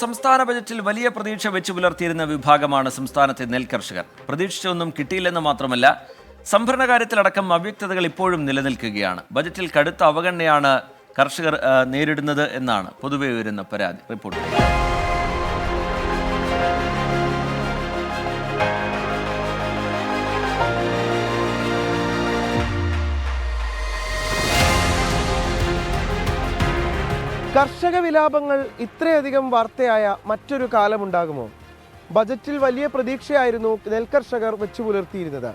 സംസ്ഥാന ബജറ്റിൽ വലിയ പ്രതീക്ഷ വെച്ചു പുലർത്തിയിരുന്ന വിഭാഗമാണ് സംസ്ഥാനത്തെ നെൽകർഷകർ. പ്രതീക്ഷിച്ചൊന്നും കിട്ടിയില്ലെന്ന് മാത്രമല്ല, സംഭരണ കാര്യത്തിലടക്കം അവ്യക്തതകൾ ഇപ്പോഴും നിലനിൽക്കുകയാണ്. ബജറ്റിൽ കടുത്ത അവഗണനയാണ് കർഷകർ നേരിടുന്നത് എന്നാണ് പൊതുവെ ഉയരുന്ന പരാതി. റിപ്പോർട്ട്. കർഷക വിലാപങ്ങൾ ഇത്രയധികം വാർത്തയായ മറ്റൊരു കാലമുണ്ടാകുമോ? ബജറ്റിൽ വലിയ പ്രതീക്ഷയായിരുന്നു നെൽകർഷകർ വെച്ചു പുലർത്തിയിരുന്നത്.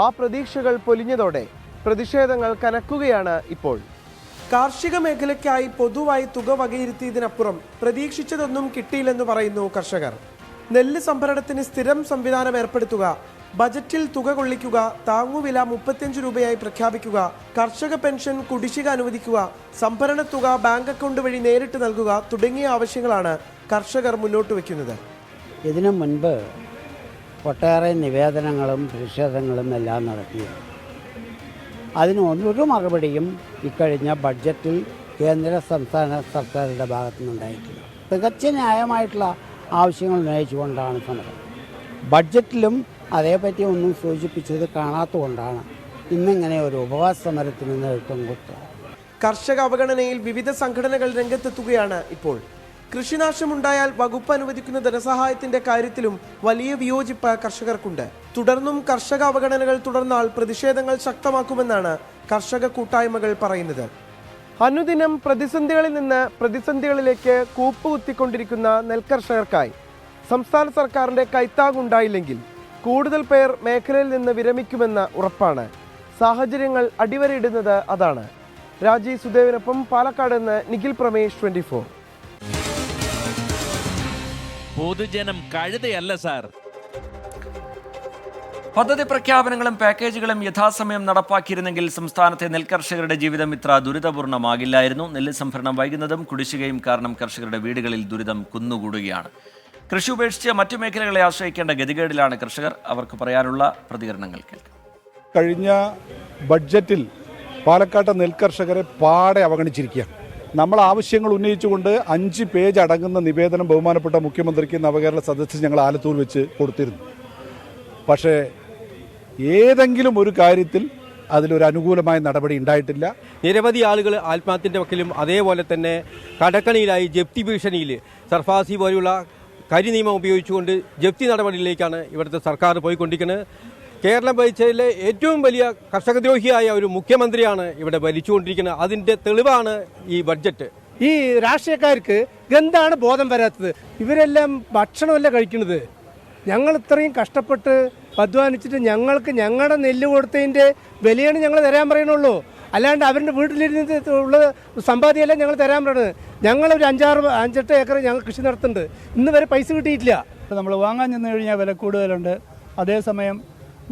ആ പ്രതീക്ഷകൾ പൊലിഞ്ഞതോടെ പ്രതിഷേധങ്ങൾ കനക്കുകയാണ് ഇപ്പോൾ. കാർഷിക മേഖലയ്ക്കായി പൊതുവായി തുക വകയിരുത്തിയതിനപ്പുറം പ്രതീക്ഷിച്ചതൊന്നും കിട്ടിയില്ലെന്ന് പറയുന്നു കർഷകർ. നെല്ല് സംഭരണത്തിന് സ്ഥിരം സംവിധാനം ഏർപ്പെടുത്തുക, ബജറ്റിൽ തുക കൊള്ളിക്കുക, താങ്ങുവില 35 രൂപയായി പ്രഖ്യാപിക്കുക, കർഷക പെൻഷൻ കുടിശ്ശിക അനുവദിക്കുക, സംഭരണ തുക ബാങ്ക് അക്കൗണ്ട് വഴി നേരിട്ട് നൽകുക തുടങ്ങിയ ആവശ്യങ്ങളാണ് കർഷകർ മുന്നോട്ട് വയ്ക്കുന്നത്. ഇതിനു മുൻപ് ഒട്ടേറെ നിവേദനങ്ങളും പ്രതിഷേധങ്ങളും എല്ലാം നടത്തി. അതിന് ഒരു മറുപടിയും ഇക്കഴിഞ്ഞ ബഡ്ജറ്റിൽ കേന്ദ്ര സംസ്ഥാന സർക്കാരുടെ ഭാഗത്തുനിന്നുണ്ടായിട്ടില്ല. തികച്ച ന്യായമായിട്ടുള്ള ആവശ്യങ്ങൾ ഉന്നയിച്ചുകൊണ്ടാണ് സമരം. ബഡ്ജറ്റിലും അതേപറ്റി ഒന്നും സൂചിപ്പിച്ചത് കാണാത്തതുകൊണ്ടാണ് ഇന്നിങ്ങനെ ഒരു ഉപവാസ സമരത്തിന് നേതൃത്വം കൊടുത്തത്. കർഷക അവഗണനയിൽ വിവിധ സംഘടനകൾ രംഗത്തെത്തുകയാണ് ഇപ്പോൾ. കൃഷിനാശമുണ്ടായാൽ വകുപ്പ് അനുവദിക്കുന്ന ധനസഹായത്തിന്റെ കാര്യത്തിലും വലിയ വിയോജിപ്പ് കർഷകർക്കുണ്ട്. തുടർന്നും കർഷക അവഗണനകൾ തുടർന്നാൽ പ്രതിഷേധങ്ങൾ ശക്തമാക്കുമെന്നാണ് കർഷക കൂട്ടായ്മകൾ പറയുന്നത്. അനുദിനം പ്രതിസന്ധികളിൽ നിന്ന് പ്രതിസന്ധികളിലേക്ക് കൂപ്പുകുത്തിക്കൊണ്ടിരിക്കുന്ന നെൽകർഷകർക്കായി സംസ്ഥാന സർക്കാരിന്റെ കൈത്താങ്ങുണ്ടായില്ലെങ്കിൽ കൂടുതൽ പേർ മേഖലയിൽ നിന്ന് വിരമിക്കുമെന്ന ഉറപ്പാണ്. സാഹചര്യങ്ങൾ അടിവരയിടുന്നത് അതാണ്. രാജീവ് സുദേവിനൊപ്പം പാലക്കാട് നിന്ന് നിഖിൽ പ്രമേഷ്, 24. പൊതുജനം കഴുതയല്ല സാർ. പദ്ധതി പ്രഖ്യാപനങ്ങളും പാക്കേജുകളും യഥാസമയം നടപ്പാക്കിയിരുന്നെങ്കിൽ സംസ്ഥാനത്തെ നെൽകർഷകരുടെ ജീവിതം ഇത്ര ദുരിതപൂർണ്ണമാകില്ലായിരുന്നു. നെല്ല് സംഭരണം വൈകുന്നതും കുടിശ്ശികയും കാരണം കർഷകരുടെ വീടുകളിൽ ദുരിതം കുന്നുകൂടുകയാണ്. കൃഷി ഉപേക്ഷിച്ച് മറ്റു മേഖലകളെ ആശ്രയിക്കേണ്ട ഗതികേടിലാണ് കർഷകർ. അവർക്ക് പറയാനുള്ള പ്രതികരണങ്ങൾ കേൾക്കാം. കഴിഞ്ഞ ബഡ്ജറ്റിൽ പാലക്കാട്ടെ നെൽകർഷകരെ പാടെ അവഗണിച്ചിരിക്കുകയാണ്. നമ്മൾ ആവശ്യങ്ങൾ ഉന്നയിച്ചുകൊണ്ട് 5 പേജ് അടങ്ങുന്ന നിവേദനം ബഹുമാനപ്പെട്ട മുഖ്യമന്ത്രിക്ക് നവകേരള സദസ്സിൽ ഞങ്ങൾ ആലത്തൂർ വെച്ച് കൊടുത്തിരുന്നു. പക്ഷേ ഏതെങ്കിലും ഒരു കാര്യത്തിൽ അതിലൊരു അനുകൂലമായ നടപടി ഉണ്ടായിട്ടില്ല. നിരവധി ആളുകൾ ആത്മഹത്യൻ്റെ വക്കിലും അതേപോലെ തന്നെ കടക്കണിയിലായി ജപ്തി ഭീഷണിയിൽ സർഫാസി പോലെയുള്ള കരിനിയമം ഉപയോഗിച്ചുകൊണ്ട് ജപ്തി നടപടിയിലേക്കാണ് ഇവിടുത്തെ സർക്കാർ പോയിക്കൊണ്ടിരിക്കുന്നത്. കേരളം ഭരിച്ചതിലെ ഏറ്റവും വലിയ കർഷകദ്രോഹിയായ ഒരു മുഖ്യമന്ത്രിയാണ് ഇവിടെ ഭരിച്ചുകൊണ്ടിരിക്കുന്നത്. അതിൻ്റെ തെളിവാണ് ഈ ബഡ്ജറ്റ്. ഈ രാഷ്ട്രീയക്കാർക്ക് എന്താണ് ബോധം വരാത്തത്? ഇവരെല്ലാം ഭക്ഷണമല്ല കഴിക്കുന്നത്. ഞങ്ങൾ ഇത്രയും കഷ്ടപ്പെട്ട് അധ്വാനിച്ചിട്ട് ഞങ്ങൾക്ക് ഞങ്ങളുടെ നെല്ല് കൊടുത്തതിൻ്റെ വിലയാണ് ഞങ്ങൾ തരാൻ പറയണുള്ളൂ. അല്ലാണ്ട് അവരുടെ വീട്ടിലിരുന്ന് ഉള്ള സമ്പാദ്യമല്ല ഞങ്ങൾ തരാൻ പറയുന്നത്. ഞങ്ങളൊരു 5-8 ഏക്കർ ഞങ്ങൾ കൃഷി നടത്തുന്നുണ്ട്. ഇന്ന് വരെ പൈസ കിട്ടിയിട്ടില്ല. നമ്മൾ വാങ്ങാൻ ചെന്ന് കഴിഞ്ഞാൽ വില കൂടുതലുണ്ട്. അതേസമയം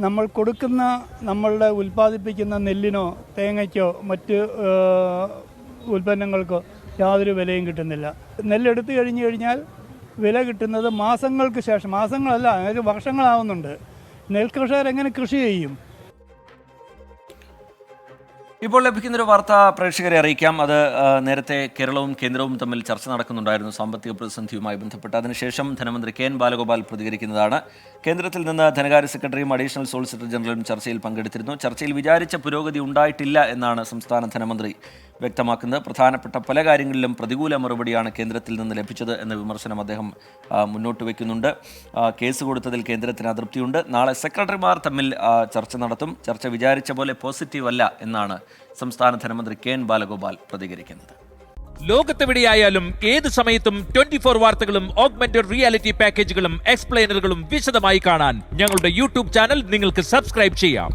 നമ്മൾ കൊടുക്കുന്ന നമ്മളുടെ ഉൽപ്പാദിപ്പിക്കുന്ന നെല്ലിനോ തേങ്ങയ്ക്കോ മറ്റ് ഉൽപ്പന്നങ്ങൾക്കോ യാതൊരു വിലയും കിട്ടുന്നില്ല. നെല്ലെടുത്തു കഴിഞ്ഞാൽ വില കിട്ടുന്നത് മാസങ്ങൾക്ക് ശേഷം. മാസങ്ങളല്ല, ഒരു വർഷങ്ങളാവുന്നുണ്ട്. നെൽകർഷകർ എങ്ങനെ കൃഷി ചെയ്യും? ഇപ്പോൾ ലഭിക്കുന്നൊരു വാർത്ത പ്രേക്ഷകരെ അറിയിക്കാം. അത് നേരത്തെ കേരളവും കേന്ദ്രവും തമ്മിൽ ചർച്ച നടക്കുന്നുണ്ടായിരുന്നു സാമ്പത്തിക പ്രതിസന്ധിയുമായി ബന്ധപ്പെട്ട്. അതിനുശേഷം ധനമന്ത്രി കെ എൻ ബാലഗോപാൽ പ്രതികരിക്കുന്നതാണ്. കേന്ദ്രത്തിൽ നിന്ന് ധനകാര്യ സെക്രട്ടറിയും അഡീഷണൽ സോളിസിറ്റർ ജനറലും ചർച്ചയിൽ പങ്കെടുത്തിരുന്നു. ചർച്ചയിൽ വിചാരിച്ച പുരോഗതി ഉണ്ടായിട്ടില്ല എന്നാണ് സംസ്ഥാന ധനമന്ത്രി വ്യക്തമാക്കുന്നത്. പ്രധാനപ്പെട്ട പല കാര്യങ്ങളിലും പ്രതികൂല മറുപടിയാണ് കേന്ദ്രത്തിൽ നിന്ന് ലഭിച്ചത് എന്ന വിമർശനം അദ്ദേഹം മുന്നോട്ട് വയ്ക്കുന്നുണ്ട്. കേസ് കൊടുത്തതിൽ കേന്ദ്രത്തിന് അതൃപ്തിയുണ്ട്. നാളെ സെക്രട്ടറിമാർ തമ്മിൽ ചർച്ച നടത്തും. ചർച്ച വിചാരിച്ച പോലെ പോസിറ്റീവ് അല്ല എന്നാണ് സംസ്ഥാന ധനമന്ത്രി കെ എൻ ബാലഗോപാൽ പ്രതികരിക്കുന്നത്. ലോകത്തെവിടെയായാലും ഏത് സമയത്തും 24 വാർത്തകളും ഓഗ്മെന്റഡ് റിയാലിറ്റി പാക്കേജുകളും എക്സ്പ്ലെയിനറുകളും വിശദമായി കാണാൻ ഞങ്ങളുടെ യൂട്യൂബ് ചാനൽ നിങ്ങൾക്ക് സബ്സ്ക്രൈബ് ചെയ്യാം.